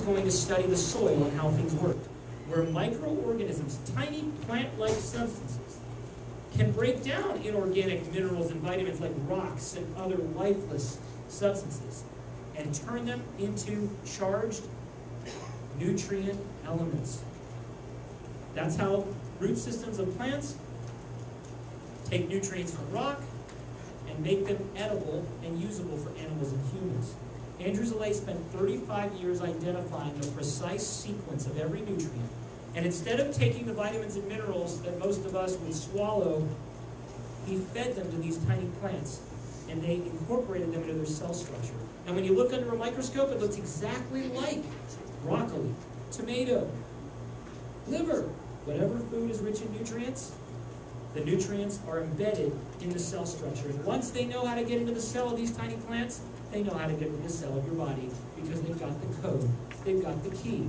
going to study the soil and how things work, where microorganisms, tiny plant-like substances, can break down inorganic minerals and vitamins like rocks and other lifeless substances and turn them into charged nutrient elements. That's how root systems of plants take nutrients from rock and make them edible and usable for animals and humans. Andrew Zalay spent 35 years identifying the precise sequence of every nutrient, and instead of taking the vitamins and minerals that most of us would swallow, he fed them to these tiny plants, and they incorporated them into their cell structure. And when you look under a microscope, it looks exactly like broccoli, tomato, liver. Whatever food is rich in nutrients, the nutrients are embedded in the cell structure. And once they know how to get into the cell of these tiny plants, they know how to get into the cell of your body because they've got the code. They've got the key.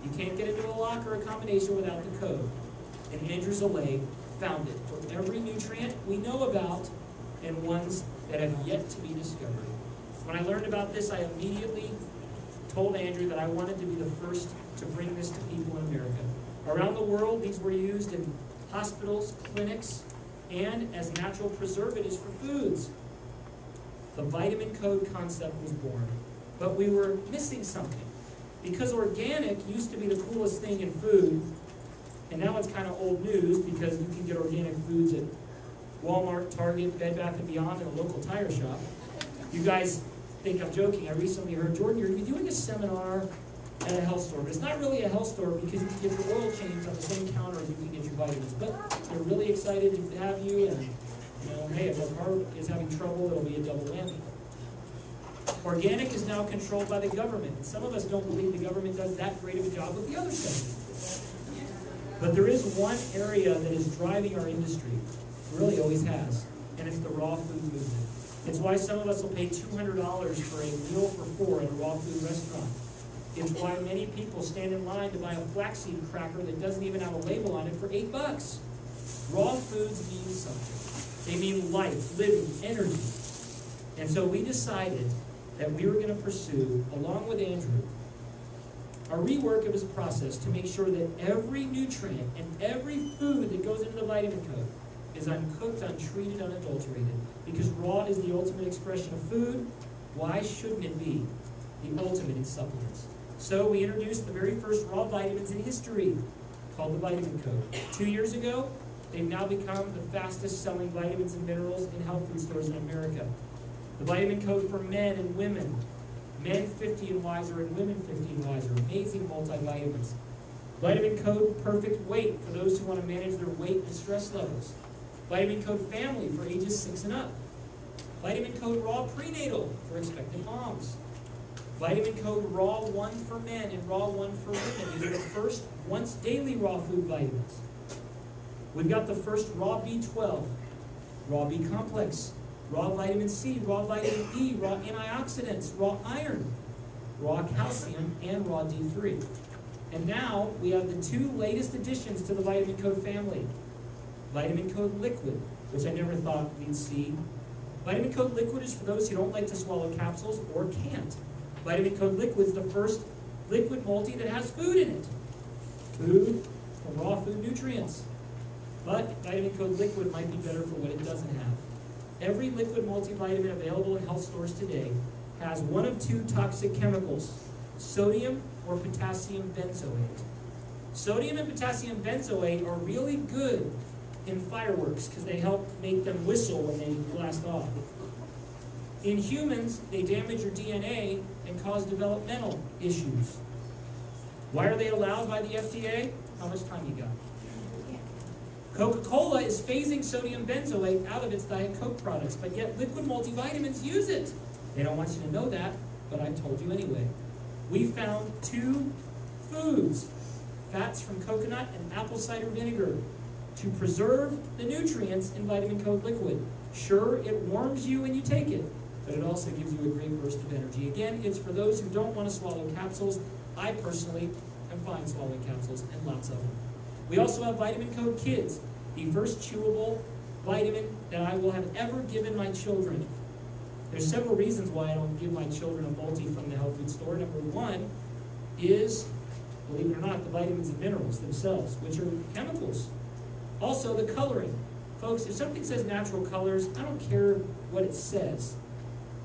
You can't get into a lock or a combination without the code. And Andrew Zalay found it for every nutrient we know about and ones that have yet to be discovered. When I learned about this, I immediately told Andrew that I wanted to be the first to bring this to people in America. Around the world, these were used in hospitals, clinics, and as natural preservatives for foods. The vitamin code concept was born, but we were missing something. Because organic used to be the coolest thing in food, and now it's kind of old news because you can get organic foods at Walmart, Target, Bed Bath & Beyond, and a local tire shop. You guys think I'm joking. I recently heard, Jordan, you're going to be doing a seminar at a health store. But it's not really a health store because you can get your oil change on the same counter as you can get your vitamins. But they're really excited to have you, and hey, if our car is having trouble, it'll be a double whammy. Organic is now controlled by the government. And some of us don't believe the government does that great of a job with the other stuff. But there is one area that is driving our industry. It really always has. And it's the raw food movement. It's why some of us will pay $200 for a meal for four at a raw food restaurant. It's why many people stand in line to buy a flaxseed cracker that doesn't even have a label on it for $8. Raw foods mean something. They mean life, living, energy. And so we decided that we were going to pursue, along with Andrew, a rework of his process to make sure that every nutrient and every food that goes into the vitamin code is uncooked, untreated, unadulterated. Because raw is the ultimate expression of food. Why shouldn't it be the ultimate in supplements? So we introduced the very first raw vitamins in history, called the Vitamin Code. 2 years ago, they've now become the fastest selling vitamins and minerals in health food stores in America. The Vitamin Code for men and women. Men 50 and wiser and women 50 and wiser. Amazing multivitamins. Vitamin Code Perfect Weight for those who want to manage their weight and stress levels. Vitamin Code Family for ages 6 and up. Vitamin Code Raw Prenatal for expectant moms. Vitamin Code Raw 1 for men and Raw 1 for women. These are the first once daily raw food vitamins. We've got the first Raw B12, Raw B Complex, Raw Vitamin C, Raw Vitamin E, Raw Antioxidants, Raw Iron, Raw Calcium, and Raw D3. And now we have the two latest additions to the Vitamin Code family. Vitamin Code Liquid, which I never thought we'd see. Vitamin Code Liquid is for those who don't like to swallow capsules or can't. Vitamin Code Liquid is the first liquid multi that has food in it. Food from raw food nutrients. But Vitamin Code Liquid might be better for what it doesn't have. Every liquid multivitamin available in health stores today has one of two toxic chemicals, sodium or potassium benzoate. Sodium and potassium benzoate are really good in fireworks because they help make them whistle when they blast off. In humans, they damage your DNA and cause developmental issues. Why are they allowed by the FDA? How much time you got? Coca-Cola is phasing sodium benzoate out of its Diet Coke products, but yet liquid multivitamins use it. They don't want you to know that, but I told you anyway. We found two foods, fats from coconut and apple cider vinegar, to preserve the nutrients in Vitamin Code Liquid. Sure, it warms you when you take it, but it also gives you a great burst of energy. Again, it's for those who don't want to swallow capsules. I personally am fine swallowing capsules, and lots of them. We also have Vitamin Code Kids, the first chewable vitamin that I will have ever given my children. There's several reasons why I don't give my children a multi from the health food store. Number one, is, believe it or not, the vitamins and minerals themselves, which are chemicals. Also, the coloring. Folks, if something says natural colors, I don't care what it says.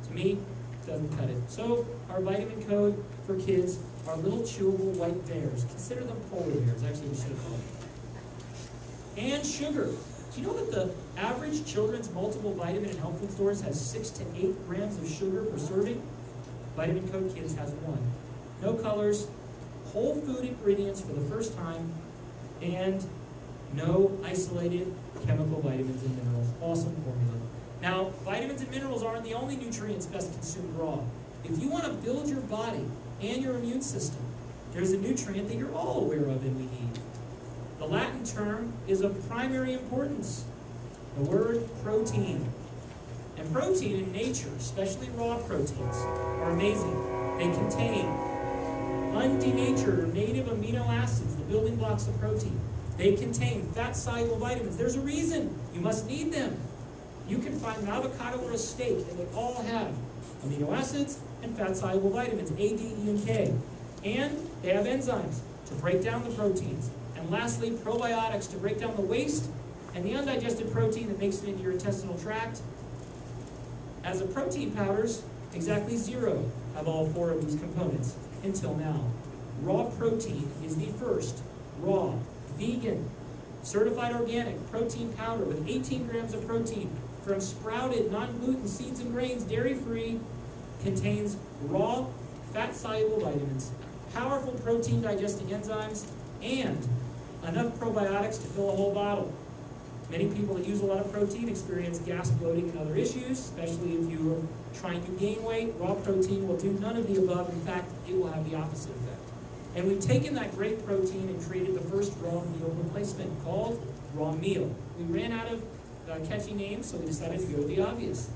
To me, it doesn't cut it. So, our vitamin code for kids are little chewable white bears. Consider them polar bears. Actually, we should have called them. And sugar. Do you know that the average children's multiple vitamin and health food stores has 6 to 8 grams of sugar per serving? Vitamin Code Kids has 1. No colors, whole food ingredients for the first time, and no isolated chemical vitamins and minerals. Awesome formula. Now, vitamins and minerals aren't the only nutrients best consumed raw. If you want to build your body and your immune system, there's a nutrient that you're all aware of and we need. The Latin term is of primary importance, the word protein. And protein in nature, especially raw proteins, are amazing. They contain undenatured or native amino acids, the building blocks of protein. They contain fat-soluble vitamins. There's a reason you must need them. You can find an avocado or a steak, and they all have amino acids and fat-soluble vitamins, A, D, E, and K. And they have enzymes to break down the proteins. And lastly, probiotics to break down the waste and the undigested protein that makes it into your intestinal tract. As of protein powders, exactly 0 have all 4 of these components until now. Raw protein is the first raw, vegan, certified organic protein powder with 18 grams of protein from sprouted, non-gluten seeds and grains, dairy-free, contains raw, fat-soluble vitamins, powerful protein-digesting enzymes, and enough probiotics to fill a whole bottle. Many people that use a lot of protein experience gas, bloating, and other issues, especially if you are trying to gain weight. Raw protein will do none of the above. In fact, it will have the opposite effect. And we've taken that great protein and created the first raw meal replacement called raw meal. We ran out of catchy names, so we decided to go with the obvious.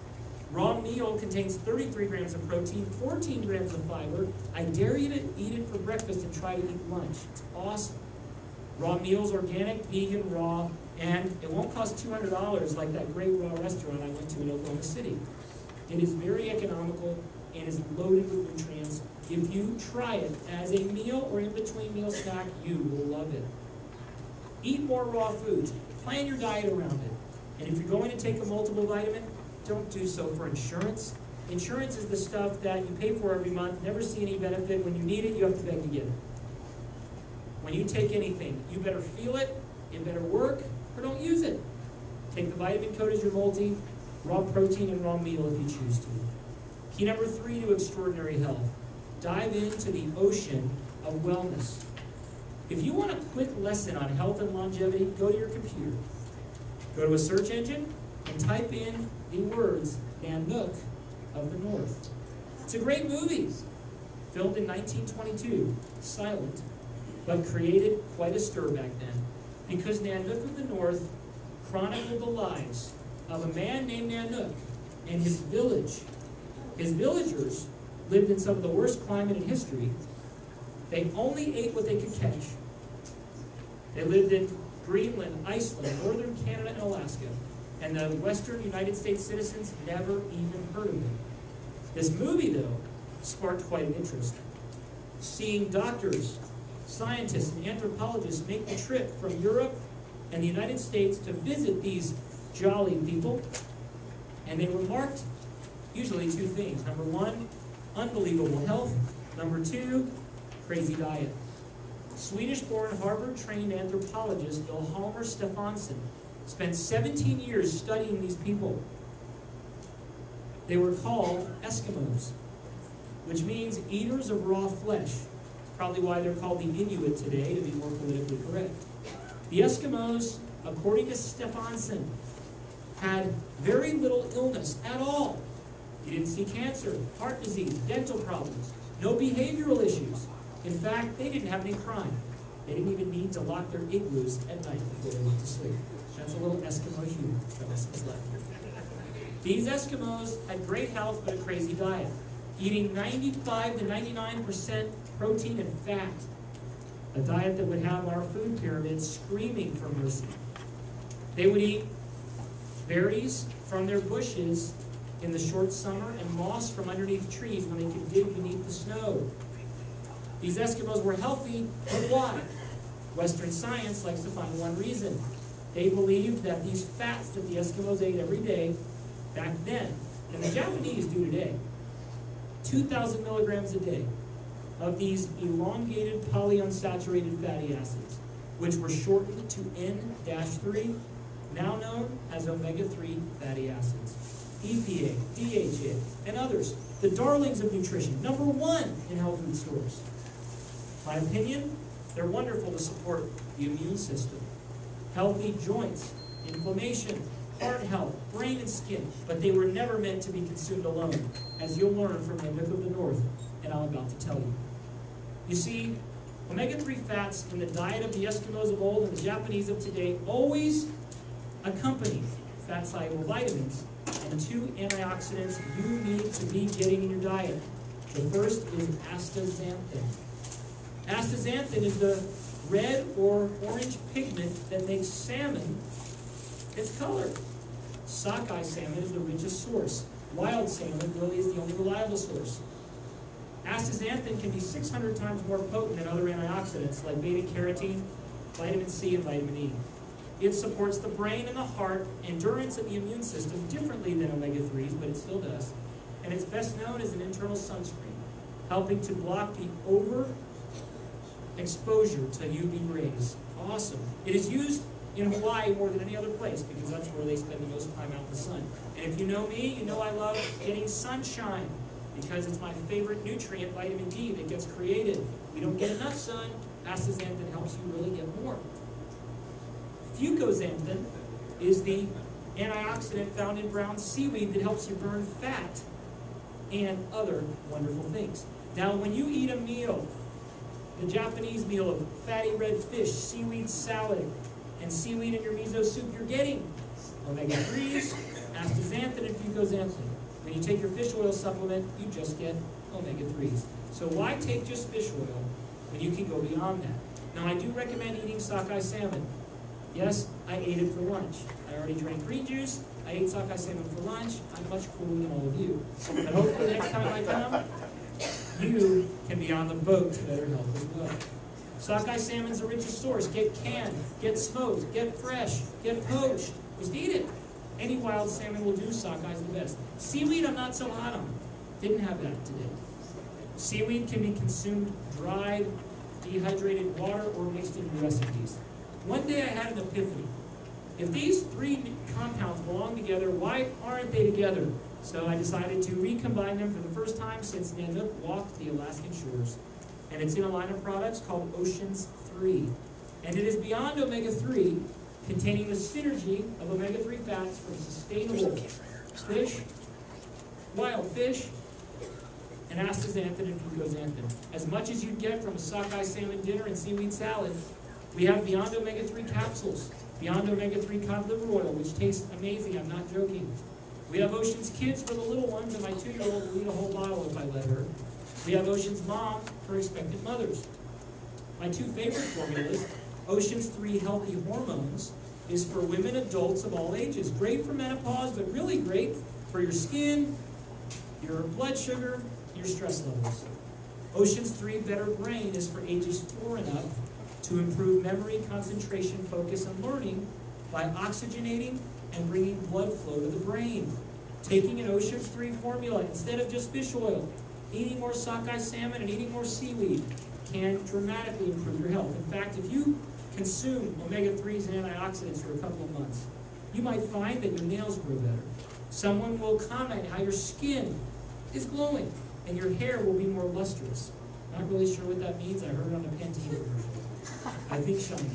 Raw meal contains 33 grams of protein, 14 grams of fiber. I dare you to eat it for breakfast and try to eat lunch. It's awesome. Raw meal's organic, vegan, raw, and it won't cost $200 like that great raw restaurant I went to in Oklahoma City. It is very economical and is loaded with nutrients. If you try it as a meal or in between meal snack, you will love it. Eat more raw foods. Plan your diet around it. And if you're going to take a multiple vitamin, don't do so for insurance. Insurance is the stuff that you pay for every month, never see any benefit. When you need it, you have to beg to get it. When you take anything, you better feel it, it better work, or don't use it. Take the vitamin code as your multi, raw protein and raw meal if you choose to. Key number 3 to extraordinary health. Dive into the ocean of wellness. If you want a quick lesson on health and longevity, go to your computer. Go to a search engine and type in the words Nanook of the North. It's a great movie, filmed in 1922, silent, but created quite a stir back then, because Nanook of the North chronicled the lives of a man named Nanook and his village. His villagers lived in some of the worst climate in history. They only ate what they could catch. They lived in Greenland, Iceland, northern Canada, and Alaska. And the western United States citizens never even heard of him. This movie, though, sparked quite an interest. Seeing doctors, scientists, and anthropologists make the trip from Europe and the United States to visit these jolly people, and they remarked usually 2 things. Number 1, unbelievable health. Number 2, crazy diet. Swedish-born, Harvard-trained anthropologist Vilhelmer Stefansson spent 17 years studying these people. They were called Eskimos, which means eaters of raw flesh. Probably why they're called the Inuit today, to be more politically correct. The Eskimos, according to Stefansson, had very little illness at all. You didn't see cancer, heart disease, dental problems, no behavioral issues. In fact, they didn't have any crime. They didn't even need to lock their igloos at night before they went to sleep. That's a little Eskimo humor from us left. These Eskimos had great health but a crazy diet, eating 95 to 99% protein and fat, a diet that would have our food pyramid screaming for mercy. They would eat berries from their bushes in the short summer and moss from underneath trees when they could dig beneath the snow. These Eskimos were healthy, but why? Western science likes to find one reason. They believed that these fats that the Eskimos ate every day back then, and the Japanese do today, 2,000 milligrams a day of these elongated polyunsaturated fatty acids, which were shortened to N-3, now known as omega-3 fatty acids. EPA, DHA, and others, the darlings of nutrition, #1 in health food stores. My opinion, they're wonderful to support the immune system, healthy joints, inflammation, heart health, brain and skin, but they were never meant to be consumed alone, as you'll learn from Nanook of the North, and I'm about to tell you. You see, omega-3 fats in the diet of the Eskimos of old and the Japanese of today always accompany fat-soluble vitamins and 2 antioxidants you need to be getting in your diet. The first is astaxanthin. Astaxanthin is the red or orange pigment that makes salmon its color. Sockeye salmon is the richest source. Wild salmon really is the only reliable source. Astaxanthin can be 600 times more potent than other antioxidants like beta-carotene, vitamin C, and vitamin E. It supports the brain and the heart, endurance, and the immune system differently than omega-3s, but it still does. And it's best known as an internal sunscreen, helping to block the overexposure to UV rays. Awesome. It is used in Hawaii more than any other place because that's where they spend the most time out in the sun. And if you know me, you know I love getting sunshine because it's my favorite nutrient, vitamin D, that gets created. We don't get enough sun. Astaxanthin helps you really get more. Fucoxanthin is the antioxidant found in brown seaweed that helps you burn fat and other wonderful things. Now, when you eat a meal, the Japanese meal of fatty red fish, seaweed salad, and seaweed in your miso soup, you're getting omega-3s, astaxanthin, and fucoxanthin. When you take your fish oil supplement, you just get omega-3s. So why take just fish oil when you can go beyond that? Now, I do recommend eating sockeye salmon. Yes, I ate it for lunch. I already drank green juice. I ate sockeye salmon for lunch. I'm much cooler than all of you. But hopefully next time I come, you can be on the boat to better health as well. Sockeye salmon's the richest source. Get canned, get smoked, get fresh, get poached. Just eat it. Any wild salmon will do. Sockeye's the best. Seaweed, I'm not so hot on. Didn't have that today. Seaweed can be consumed dried, dehydrated water, or mixed into recipes. One day I had an epiphany. If these 3 compounds belong together, why aren't they together? So I decided to recombine them for the first time since Nanook walked the Alaskan shores. And it's in a line of products called Oceans 3. And it is beyond omega-3, containing the synergy of omega-3 fats from sustainable fish, wild fish, and astaxanthin and fucoxanthin. As much as you'd get from a sockeye salmon dinner and seaweed salad, we have Beyond Omega-3 capsules, Beyond Omega-3 cod liver oil, which tastes amazing, I'm not joking. We have Ocean's Kids for the little ones, and my 2-year-old will eat a whole bottle if I let her. We have Ocean's Mom for expectant mothers. My 2 favorite formulas, Ocean's 3 Healthy Hormones, is for women, adults of all ages. Great for menopause, but really great for your skin, your blood sugar, your stress levels. Ocean's 3 Better Brain is for ages 4 and up, to improve memory, concentration, focus, and learning by oxygenating and bringing blood flow to the brain. Taking an Ocean's 3 formula instead of just fish oil, eating more sockeye salmon and eating more seaweed can dramatically improve your health. In fact, if you consume omega-3s and antioxidants for a couple of months, you might find that your nails grow better. Someone will comment how your skin is glowing and your hair will be more lustrous. Not really sure what that means. I heard it on the Pantene commercial. I think shiny.